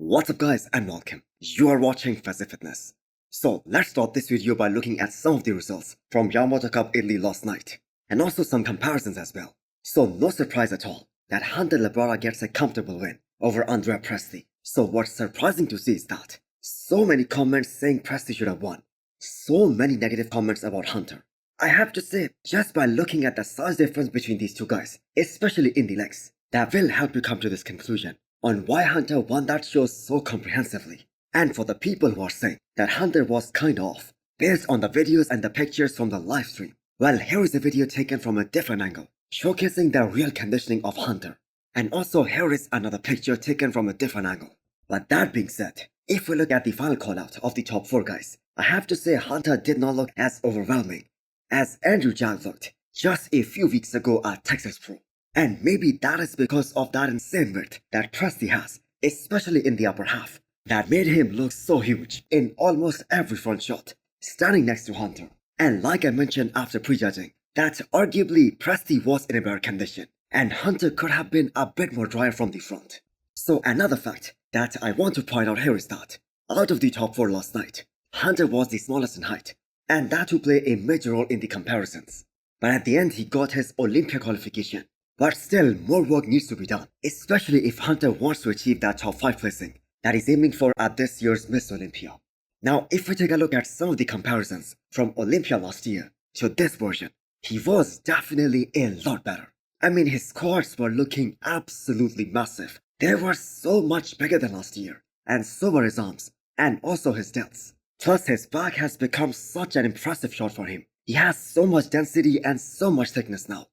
What's up guys and welcome. You are watching Fazi Fitness. So let's start this video by looking at some of the results from Yamamoto Cup Italy last night and also some comparisons as well. So no surprise at all that Andrea Poli gets a comfortable win over Andrea Poli. So what's surprising to see is that so many comments saying Poli should have won. So many negative comments about Hunter. I have to say, just by looking at the size difference between these two guys, especially in the legs, that will help you come to this conclusion on why Hunter won that show so comprehensively. And for the people who are saying that Hunter was kinda off based on the videos and the pictures from the live stream, well, here is a video taken from a different angle, showcasing the real conditioning of Hunter. And also here is another picture taken from a different angle. But that being said, if we look at the final call out of the top 4 guys, I have to say Hunter did not look as overwhelming as Andrew Jack looked just a few weeks ago at Texas Pro. And maybe that is because of that insane width that Poli has, especially in the upper half, that made him look so huge in almost every front shot, standing next to Hunter. And like I mentioned after prejudging, that arguably Poli was in a better condition, and Hunter could have been a bit more drier from the front. So another fact that I want to point out here is that, out of the top 4 last night, Hunter was the smallest in height, and that would play a major role in the comparisons. But at the end he got his Olympia qualification. But still, more work needs to be done, especially if Hunter wants to achieve that top 5 placing that he's aiming for at this year's Miss Olympia. Now, if we take a look at some of the comparisons from Olympia last year to this version, he was definitely a lot better. I mean, his quads were looking absolutely massive. They were so much bigger than last year, and so were his arms, and also his delts. Plus, his back has become such an impressive shot for him. He has so much density and so much thickness now.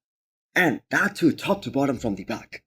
And that too top to bottom from the back.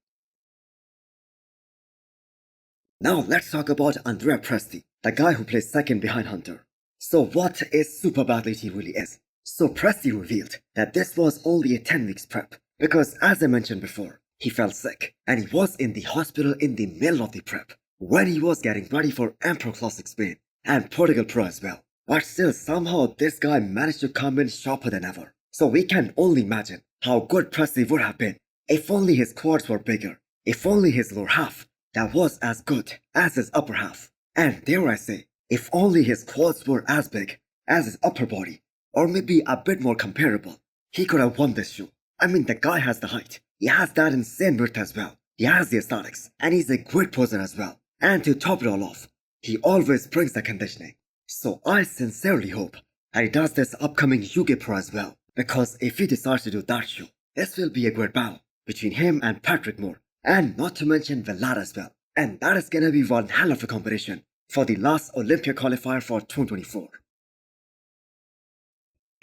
Now let's talk about Andrea Poli, the guy who plays second behind Hunter. So what a super athlete he really is. So Poli revealed that this was only a 10 weeks prep because, as I mentioned before, he fell sick and he was in the hospital in the middle of the prep when he was getting ready for Emperor Classic Spain and Portugal Pro as well. But still, somehow this guy managed to come in sharper than ever. So we can only imagine how good Poli would have been if only his quads were bigger, if only his lower half that was as good as his upper half, and dare I say, if only his quads were as big as his upper body, or maybe a bit more comparable, he could have won this show. I mean, the guy has the height, he has that insane width as well, he has the aesthetics, and he's a great poser as well. And to top it all off, he always brings the conditioning. So I sincerely hope that he does this upcoming UK Pro as well. Because if he decides to do that show, this will be a great battle between him and Patrick Moore, and not to mention Vlad as well. And that is gonna be one hell of a competition for the last Olympia qualifier for 2024.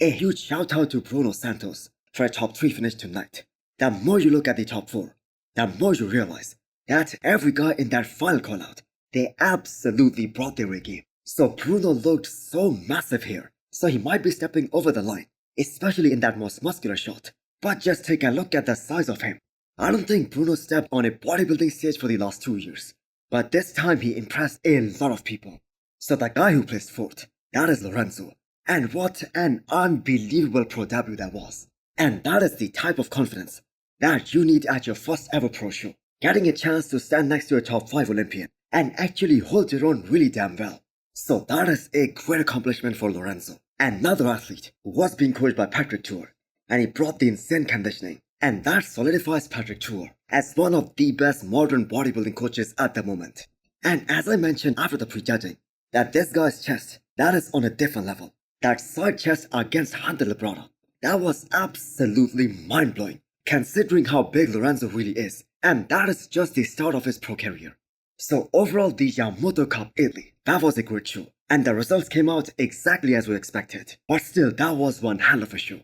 A huge shout out to Bruno Santos for a top 3 finish tonight. The more you look at the top 4, the more you realize that every guy in that final call out, they absolutely brought their A game. So Bruno looked so massive here, so he might be stepping over the line, especially in that most muscular shot. But just take a look at the size of him. I don't think Bruno stepped on a bodybuilding stage for the last 2 years, but this time he impressed a lot of people. So the guy who placed 4th, that is Lorenzo. And what an unbelievable pro debut that was. And that is the type of confidence that you need at your first ever pro show. Getting a chance to stand next to a top 5 Olympian and actually hold your own really damn well. So that is a great accomplishment for Lorenzo. Another athlete who was being coached by Patrick Tour, and he brought the insane conditioning, and that solidifies Patrick Tour as one of the best modern bodybuilding coaches at the moment. And as I mentioned after the prejudging, that this guy's chest, that is on a different level. That side chest against Andrea Poli, that was absolutely mind-blowing considering how big Lorenzo really is, and that is just the start of his pro career. So overall, the Yamamoto Cup Italy, that was a great show. And the results came out exactly as we expected. But still, that was one hell of a show.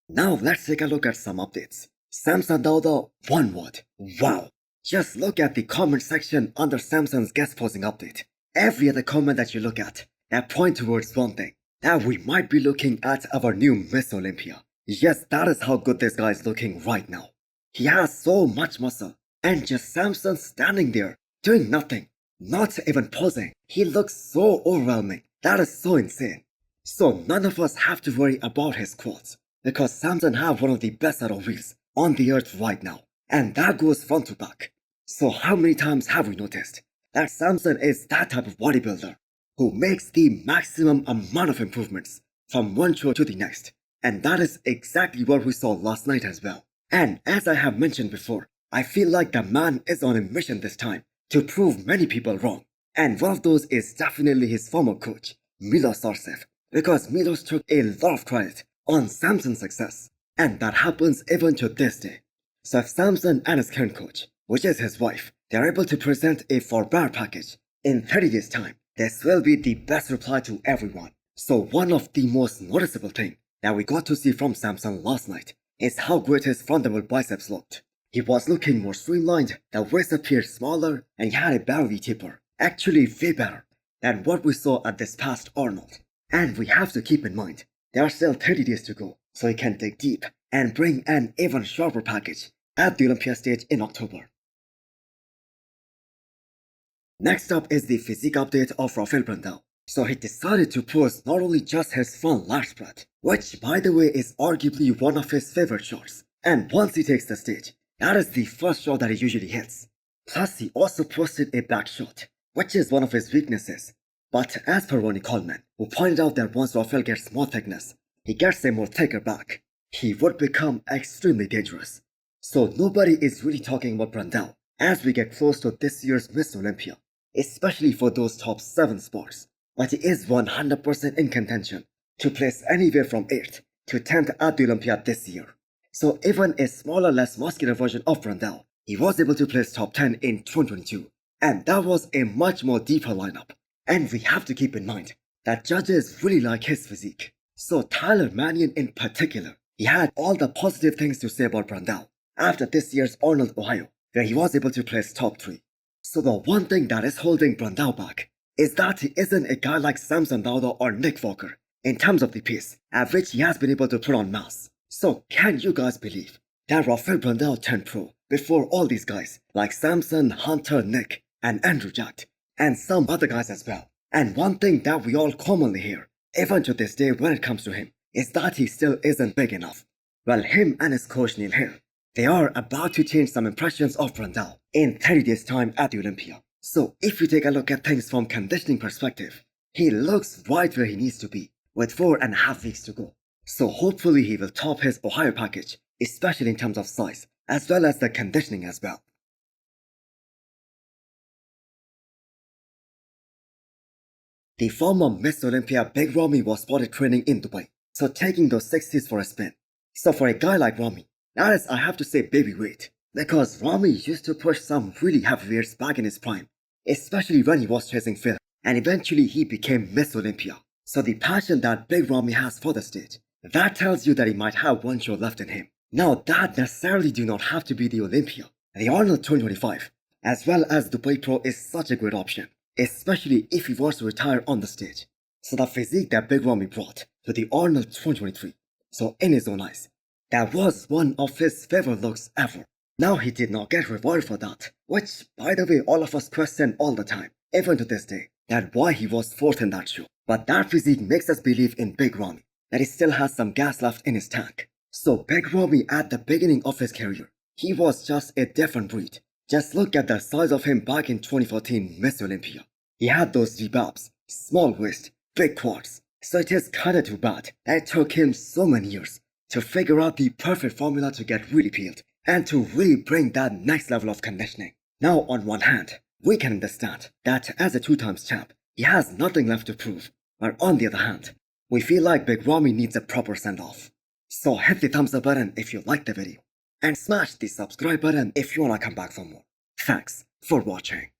Now let's take a look at some updates. Samson Dauda, one word. Wow. Just look at the comment section under Samson's guest posing update. Every other comment that you look at, that point towards one thing. That we might be looking at our new Miss Olympia. Yes, that is how good this guy is looking right now. He has so much muscle. And just Samson standing there, doing nothing, not even posing. He looks so overwhelming. That is so insane. So none of us have to worry about his quads, because Samson have one of the best set of wheels on the earth right now. and that goes front to back. So how many times have we noticed that Samson is that type of bodybuilder who makes the maximum amount of improvements from one show to the next? And that is exactly what we saw last night as well. And as I have mentioned before, I feel like the man is on a mission this time to prove many people wrong. And one of those is definitely his former coach, Milos Sarcev, because Milos took a lot of credit on Samson's success. And that happens even to this day. So if Samson and his current coach, which is his wife, they are able to present a forbear package in 30 days time, this will be the best reply to everyone. So one of the most noticeable things that we got to see from Samson last night is how great his front double biceps looked. He was looking more streamlined, the waist appeared smaller, and he had a belly taper, actually way better than what we saw at this past Arnold. And we have to keep in mind, there are still 30 days to go, so he can dig deep and bring an even sharper package at the Olympia stage in October. Next up is the physique update of Posing Brandao. So he decided to pose not only just his front lat spread, which by the way is arguably one of his favorite shots, and once he takes the stage, that is the first shot that he usually hits. Plus he also posted a back shot, which is one of his weaknesses. But as per Ronnie Coleman, who pointed out that once Rafael gets more thickness, he gets a more thicker back, he would become extremely dangerous. So nobody is really talking about Brandao as we get close to this year's Miss Olympia, especially for those top 7 spots. But he is 100% in contention to place anywhere from 8th to 10th at the Olympia this year. So even a smaller, less muscular version of Brandao, he was able to place top 10 in 2022. And that was a much more deeper lineup. And we have to keep in mind that judges really like his physique. So Tyler Mannion in particular, he had all the positive things to say about Brandao after this year's Arnold, Ohio, where he was able to place top 3. So the one thing that is holding Brandao back is that he isn't a guy like Samson Dauda or Nick Walker in terms of the pace at which he has been able to put on mass. So can you guys believe that Rafael Brandao turned pro before all these guys like Samson, Hunter, Nick, and Andrew Jacked, and some other guys as well? And one thing that we all commonly hear, even to this day when it comes to him, is that he still isn't big enough. Well, him and his coach Neil Hill, they are about to change some impressions of Brandao in 30 days time at the Olympia. So if you take a look at things from conditioning perspective, he looks right where he needs to be with 4.5 weeks to go. So hopefully he will top his Ohio package, especially in terms of size, as well as the conditioning as well. The former Miss Olympia Big Ramy was spotted training in Dubai, so taking those 60s for a spin. So for a guy like Ramy, that is, I have to say, baby weight, because Ramy used to push some really heavy weights back in his prime, especially when he was chasing Phil, and eventually he became Miss Olympia. So the passion that Big Ramy has for the stage, that tells you that he might have one show left in him. Now that necessarily do not have to be the Olympia. The Arnold 2025, as well as Dubai Pro is such a great option, especially if he wants to retire on the stage. So the physique that Big Ramy brought to the Arnold 2023, so in his own eyes, that was one of his favorite looks ever. Now he did not get rewarded for that, which by the way all of us question all the time, even to this day, that why he was 4th in that show. But that physique makes us believe in Big Ramy, that he still has some gas left in his tank. So Big Ramy at the beginning of his career, he was just a different breed. Just look at the size of him back in 2014 Miss Olympia. He had those V-babs, small waist, big quads. So it is kinda too bad that it took him so many years to figure out the perfect formula to get really peeled and to really bring that next level of conditioning. Now on one hand, we can understand that as a 2-times champ, he has nothing left to prove. But on the other hand, we feel like Big Ramy needs a proper send-off. So hit the thumbs up button if you liked the video, and smash the subscribe button if you wanna come back for more. Thanks for watching.